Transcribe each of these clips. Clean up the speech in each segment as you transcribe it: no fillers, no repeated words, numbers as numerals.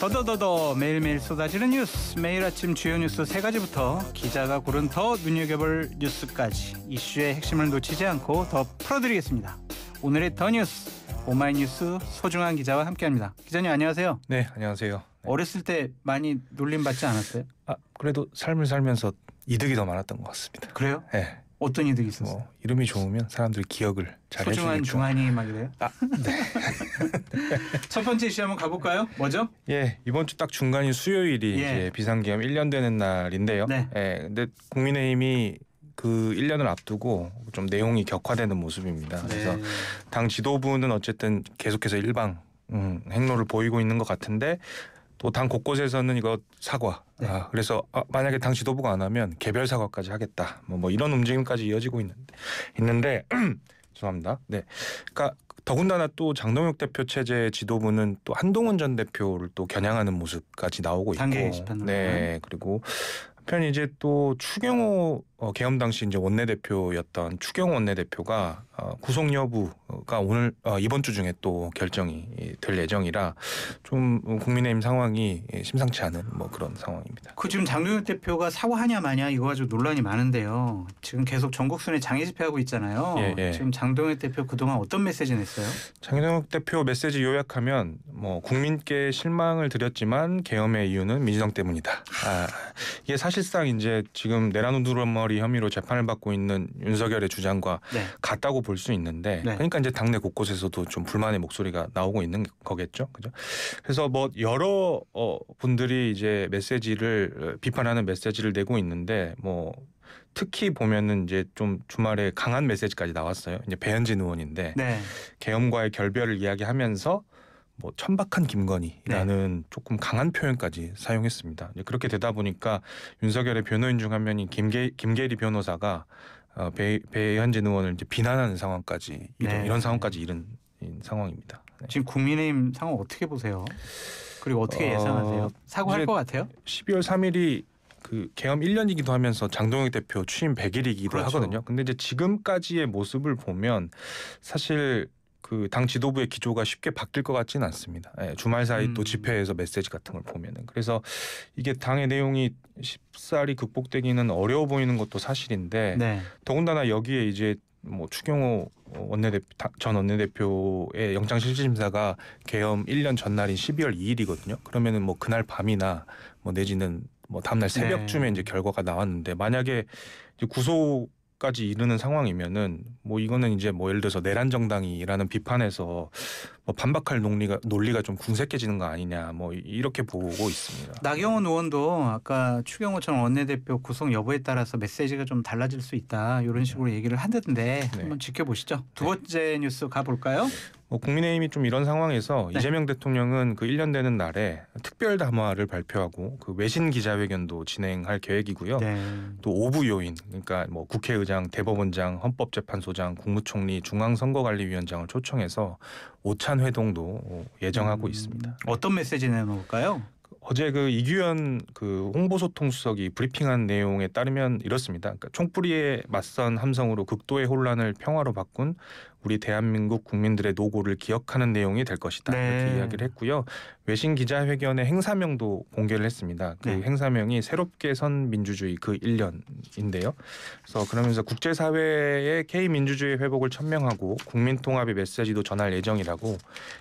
더더더더 매일매일 쏟아지는 뉴스, 매일 아침 주요 뉴스 세 가지부터 기자가 고른 더 눈여겨볼 뉴스까지 이슈의 핵심을 놓치지 않고 더 풀어드리겠습니다. 오늘의 더 뉴스 오마이뉴스 소중한 기자와 함께합니다. 기자님 안녕하세요. 네, 안녕하세요. 네. 어렸을 때 많이 놀림받지 않았어요? 그래도 삶을 살면서 이득이 더 많았던 것 같습니다. 그래요? 네. 어떤 이득이 있었어요? 이름이 좋으면 사람들이 기억을 잘 해주겠죠. 소중한 중환이 막 이래요? 네. 첫 번째 이슈 한번 가볼까요? 뭐죠? 예, 이번 주 딱 중간인 수요일이 이제 비상계엄 1년 되는 날인데요. 네. 예, 근데 국민의힘이 그 1년을 앞두고 좀 내용이 격화되는 모습입니다. 그래서 당 지도부는 어쨌든 계속해서 일방 행로를 보이고 있는 것 같은데 또 당 곳곳에서는 이거 사과. 네. 그래서 만약에 당 지도부가 안 하면 개별 사과까지 하겠다. 뭐 이런 움직임까지 이어지고 있는데 죄송합니다. 네, 그러니까 더군다나 또 장동혁 대표 체제 지도부는 또 한동훈 전 대표를 또 겨냥하는 모습까지 나오고 있고, 단계 게시판으로. 네, 그리고 한편 이제 또 추경호 계엄 당시 이제 원내대표였던 추경호 원내대표가 구속 여부가 오늘 이번 주 중에 또 결정이 될 예정이라 좀 국민의힘 상황이 심상치 않은 뭐 그런 상황입니다. 지금 장동혁 대표가 사과하냐 마냐 이거 가지고 논란이 많은데요. 지금 계속 전국 순회 장애 집회하고 있잖아요. 예. 지금 장동혁 대표 그동안 어떤 메시지 냈어요? 장동혁 대표 메시지 요약하면 뭐 국민께 실망을 드렸지만 계엄의 이유는 민주당 때문이다. 이게 사실상 이제 지금 내란 우두머리 혐의로 재판을 받고 있는 윤석열의 주장과 같다고 볼 수 있는데, 그러니까 이제 당내 곳곳에서도 좀 불만의 목소리가 나오고 있는 거겠죠, 그죠? 그래서 뭐 여러 분들이 이제 메시지를 비판하는 메시지를 내고 있는데, 뭐 특히 보면은 이제 좀 주말에 강한 메시지까지 나왔어요. 이제 배현진 의원인데 계엄과의 결별을 이야기하면서 뭐 천박한 김건희라는 조금 강한 표현까지 사용했습니다. 그렇게 되다 보니까 윤석열의 변호인 중 한 명인 김계리 변호사가 배현진 의원을 이제 비난하는 상황까지 이런 상황까지 이른 상황입니다. 네. 지금 국민의힘 상황 어떻게 보세요? 그리고 어떻게 예상하세요? 사과할 것 같아요? 12월 3일이 그 계엄 1년이기도 하면서 장동혁 대표 취임 100일이기도 하거든요. 근데 이제 지금까지의 모습을 보면 사실 그 당 지도부의 기조가 쉽게 바뀔 것 같지는 않습니다. 주말 사이 또 집회에서 메시지 같은 걸 보면은, 그래서 이게 당의 내용이 쉽사리 극복되기는 어려워 보이는 것도 사실인데 더군다나 여기에 이제 뭐 추경호 전 원내대표의 영장실질심사가 계엄 1년 전날인 12월 2일이거든요. 그러면은 뭐 그날 밤이나 뭐 내지는 뭐 다음날 새벽쯤에 이제 결과가 나왔는데, 만약에 이제 구속까지 이르는 상황이면은 뭐 이거는 이제 뭐 예를 들어서 내란 정당이라는 비판에서 뭐 반박할 논리가 좀 궁색해지는 거 아니냐, 뭐 이렇게 보고 있습니다. 나경원 의원도 아까 추경호 전 원내대표 구속 여부에 따라서 메시지가 좀 달라질 수 있다 이런 식으로 얘기를 하던데 한번 지켜보시죠. 두 번째 뉴스 가볼까요? 국민의힘이 좀 이런 상황에서 이재명 대통령은 그 1년 되는 날에 특별 담화를 발표하고 그 외신 기자회견도 진행할 계획이고요. 또 오부 요인, 그러니까 뭐 국회의장, 대법원장, 헌법재판소장, 국무총리, 중앙선거관리위원장을 초청해서 오찬 회동도 예정하고 있습니다. 어떤 메시지 내놓을까요? 어제 그 이규현 그 홍보소통수석이 브리핑한 내용에 따르면 이렇습니다. 그러니까 총뿌리에 맞선 함성으로 극도의 혼란을 평화로 바꾼 우리 대한민국 국민들의 노고를 기억하는 내용이 될 것이다. 이렇게 이야기를 했고요. 외신 기자회견의 행사명도 공개를 했습니다. 그 행사명이 새롭게 선 민주주의 그 1년인데요. 그래서 그러면서 국제사회의 K민주주의 회복을 천명하고 국민통합의 메시지도 전할 예정이라고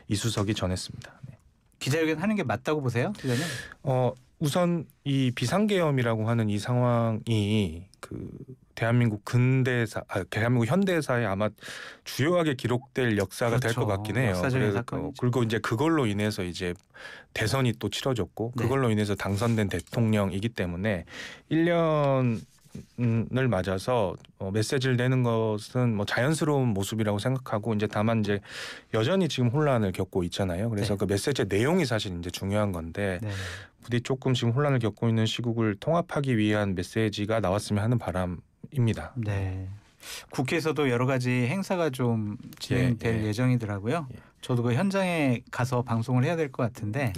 이수석이 전했습니다. 기자회견 하는 게 맞다고 보세요, 기자님? 우선 이 비상계엄이라고 하는 이 상황이 그 대한민국 대한민국 현대사에 아마 주요하게 기록될 역사가 될 것 같긴 해요. 역사적인 사건이죠. 그리고 이제 그걸로 인해서 이제 대선이 또 치러졌고 그걸로 인해서 당선된 대통령이기 때문에 1년 을 맞아서 메시지를 내는 것은 뭐 자연스러운 모습이라고 생각하고, 이제 다만 이제 여전히 지금 혼란을 겪고 있잖아요. 그래서 그 메시지의 내용이 사실 이제 중요한 건데 부디 조금 지금 혼란을 겪고 있는 시국을 통합하기 위한 메시지가 나왔으면 하는 바람입니다. 국회에서도 여러 가지 행사가 좀 진행될 예정이더라고요. 저도 그 현장에 가서 방송을 해야 될 것 같은데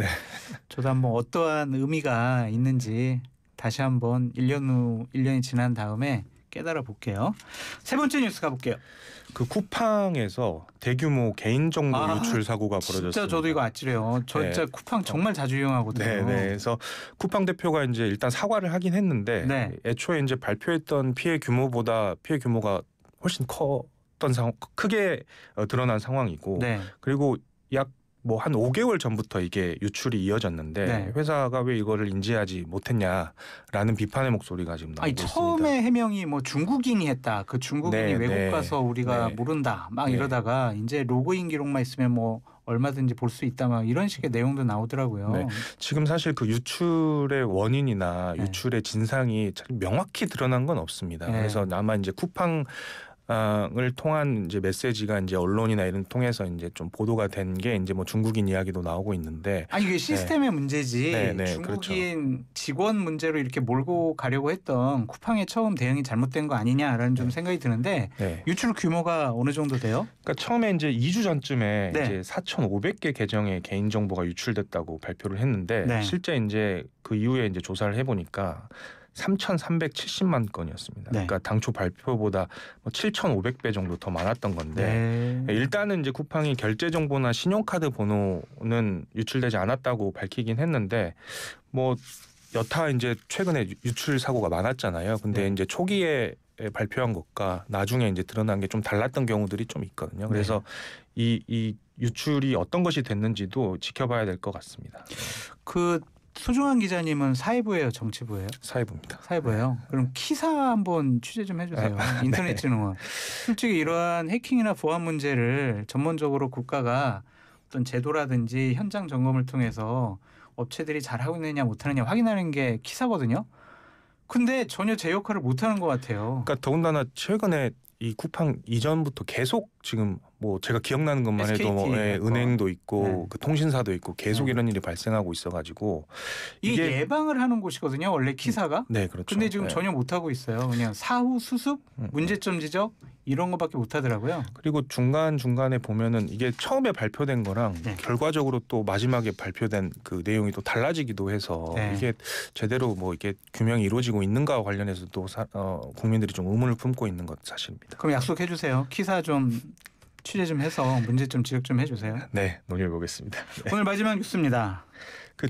저도 한번 어떠한 의미가 있는지 다시 한번 1년이 지난 다음에 깨달아 볼게요. 세 번째 뉴스 가볼게요. 그 쿠팡에서 대규모 개인정보 유출 사고가 벌어졌습니다. 진짜 저도 이거 아찔해요. 저 진짜 쿠팡 정말 자주 이용하거든요. 네. 그래서 쿠팡 대표가 이제 일단 사과를 하긴 했는데 네. 애초에 이제 발표했던 피해 규모보다 피해 규모가 훨씬 컸던 상황, 크게 드러난 상황이고 네. 그리고 약 뭐 한 5개월 전부터 이게 유출이 이어졌는데 네. 회사가 왜 이거를 인지하지 못했냐라는 비판의 목소리가 지금 나오고 있습니다. 처음에 해명이 뭐 중국인이 했다. 그 중국인이 외국 가서 우리가 모른다. 막 이러다가 이제 로그인 기록만 있으면 뭐 얼마든지 볼 수 있다. 막 이런 식의 내용도 나오더라고요. 네. 지금 사실 그 유출의 원인이나 유출의 진상이 참 명확히 드러난 건 없습니다. 그래서 아마 이제 쿠팡 을 통한 이제 메시지가 이제 언론이나 이런 통해서 이제 좀 보도가 된 게 이제 뭐 중국인 이야기도 나오고 있는데 아니 이게 시스템의 문제지 중국인 그렇죠. 직원 문제로 이렇게 몰고 가려고 했던 쿠팡의 처음 대응이 잘못된 거 아니냐라는 좀 생각이 드는데 유출 규모가 어느 정도 돼요? 그러니까 처음에 이제 2주 전쯤에 네. 이제 4,500개 계정의 개인 정보가 유출됐다고 발표를 했는데 실제 이제 그 이후에 이제 조사를 해보니까 3,370만 건이었습니다. 그러니까 당초 발표보다 7,500배 정도 더 많았던 건데 일단은 이제 쿠팡이 결제 정보나 신용카드 번호는 유출되지 않았다고 밝히긴 했는데 뭐 여타 이제 최근에 유출 사고가 많았잖아요. 근데 이제 초기에 발표한 것과 나중에 이제 드러난 게 좀 달랐던 경우들이 좀 있거든요. 그래서 이 유출이 어떤 것이 됐는지도 지켜봐야 될 것 같습니다. 그 소중한 기자님은 사회부예요, 정치부예요? 사회부입니다. 사회부예요. 그럼 키사 한번 취재 좀 해주세요. 인터넷진흥원. 솔직히 이러한 해킹이나 보안 문제를 전문적으로 국가가 어떤 제도라든지 현장 점검을 통해서 업체들이 잘하고 있느냐 못하느냐 확인하는 게 키사거든요. 근데 전혀 제 역할을 못하는 것 같아요. 그러니까 더군다나 최근에 이 쿠팡 이전부터 계속 지금 뭐 제가 기억나는 것만 해도 뭐 은행도 있고 그 통신사도 있고 계속 이런 일이 발생하고 있어가지고 이게 예방을 하는 곳이거든요. 원래 키사가. 네, 그렇죠. 근데 지금 전혀 못 하고 있어요. 그냥 사후 수습, 문제점 지적 이런 거밖에 못 하더라고요. 그리고 중간중간에 보면은 이게 처음에 발표된 거랑 결과적으로 또 마지막에 발표된 그 내용이 또 달라지기도 해서 이게 제대로 뭐 이게 규명이 이루어지고 있는가와 관련해서도 국민들이 좀 의문을 품고 있는 것 사실입니다. 그럼 약속해 주세요. 키사 좀 취재 좀 해서 문제점 지적 좀 해주세요. 네, 논의해 보겠습니다. 오늘 마지막 뉴스입니다.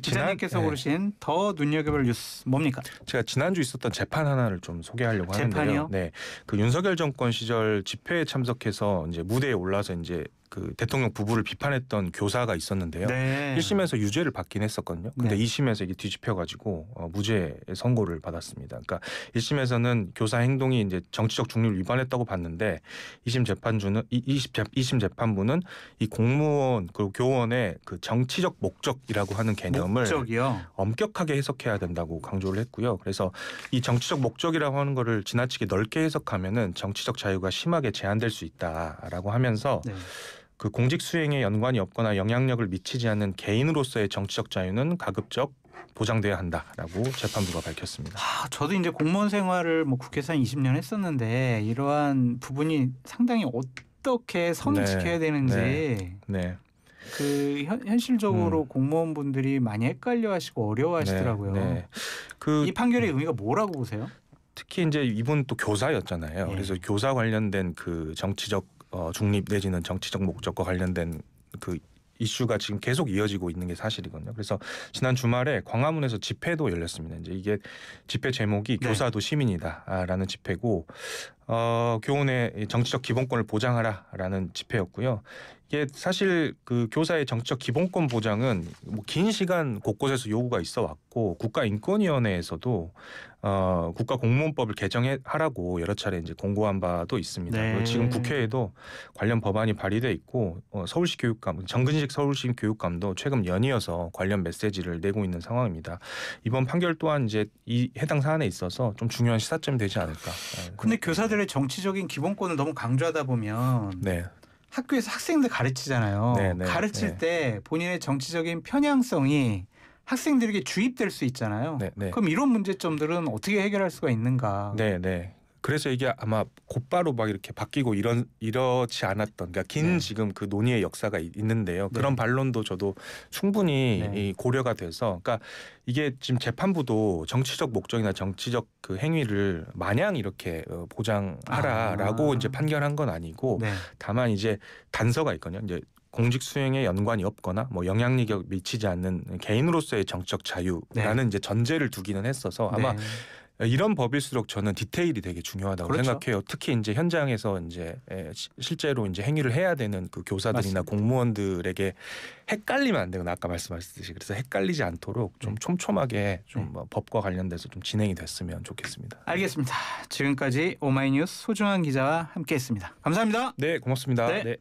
기자님께서 고르신 더 눈여겨볼 뉴스 뭡니까? 제가 지난주 있었던 재판 하나를 좀 소개하려고 하는데요. 재판이요? 네, 그 윤석열 정권 시절 집회에 참석해서 이제 무대에 올라서 이제 그 대통령 부부를 비판했던 교사가 있었는데요. 1심에서 유죄를 받긴 했었거든요. 근데 2심에서 이게 뒤집혀가지고 무죄 선고를 받았습니다. 그러니까 1심에서는 교사 행동이 이제 정치적 중립을 위반했다고 봤는데 2심 재판부는 이 공무원 그리고 교원의 그 정치적 목적이라고 하는 개념을 엄격하게 해석해야 된다고 강조를 했고요. 그래서 이 정치적 목적이라고 하는 거를 지나치게 넓게 해석하면은 정치적 자유가 심하게 제한될 수 있다라고 하면서 그 공직 수행에 연관이 없거나 영향력을 미치지 않는 개인으로서의 정치적 자유는 가급적 보장돼야 한다라고 재판부가 밝혔습니다. 저도 이제 공무원 생활을 뭐 국회에서 한 20년 했었는데 이러한 부분이 상당히 어떻게 선을 지켜야 되는지 그 현실적으로 공무원분들이 많이 헷갈려하시고 어려워하시더라고요. 이 판결의 의미가 뭐라고 보세요? 특히 이제 이분 또 교사였잖아요. 그래서 교사 관련된 그 정치적 중립 내지는 정치적 목적과 관련된 그 이슈가 지금 계속 이어지고 있는 게 사실이거든요. 그래서 지난 주말에 광화문에서 집회도 열렸습니다. 이제 이게 집회 제목이 교사도 시민이다라는 집회고 교원의 정치적 기본권을 보장하라라는 집회였고요. 이게 사실 그 교사의 정치적 기본권 보장은 뭐 긴 시간 곳곳에서 요구가 있어 왔고 국가인권위원회에서도 국가공무원법을 개정하라고 여러 차례 이제 공고한 바도 있습니다. 그리고 지금 국회에도 관련 법안이 발의돼 있고 서울시 교육감 정근식 서울시 교육감도 최근 연이어서 관련 메시지를 내고 있는 상황입니다. 이번 판결 또한 이제 이 해당 사안에 있어서 좀 중요한 시사점이 되지 않을까. 근데 교사들의 정치적인 기본권을 너무 강조하다 보면 학교에서 학생들 가르치잖아요. 가르칠 때 본인의 정치적인 편향성이 학생들에게 주입될 수 있잖아요. 그럼 이런 문제점들은 어떻게 해결할 수가 있는가? 그래서 이게 아마 곧바로 막 이렇게 바뀌고 이러지 않았던 그러니까 긴 지금 그 논의의 역사가 있는데요. 그런 반론도 저도 충분히 이 고려가 돼서 그러니까 이게 지금 재판부도 정치적 목적이나 정치적 그 행위를 마냥 이렇게 보장하라라고 이제 판결한 건 아니고 다만 이제 단서가 있거든요. 이제 공직 수행에 연관이 없거나 뭐 영향력이 미치지 않는 개인으로서의 정적 자유라는 이제 전제를 두기는 했어서 아마 이런 법일수록 저는 디테일이 되게 중요하다고 생각해요. 특히 이제 현장에서 이제 실제로 이제 행위를 해야 되는 그 교사들이나 공무원들에게 헷갈리면 안 되거나 아까 말씀하셨듯이 그래서 헷갈리지 않도록 좀 촘촘하게 좀 법과 관련돼서 좀 진행이 됐으면 좋겠습니다. 알겠습니다. 지금까지 오마이뉴스 소중한 기자와 함께했습니다. 감사합니다. 네, 고맙습니다. 네. 네.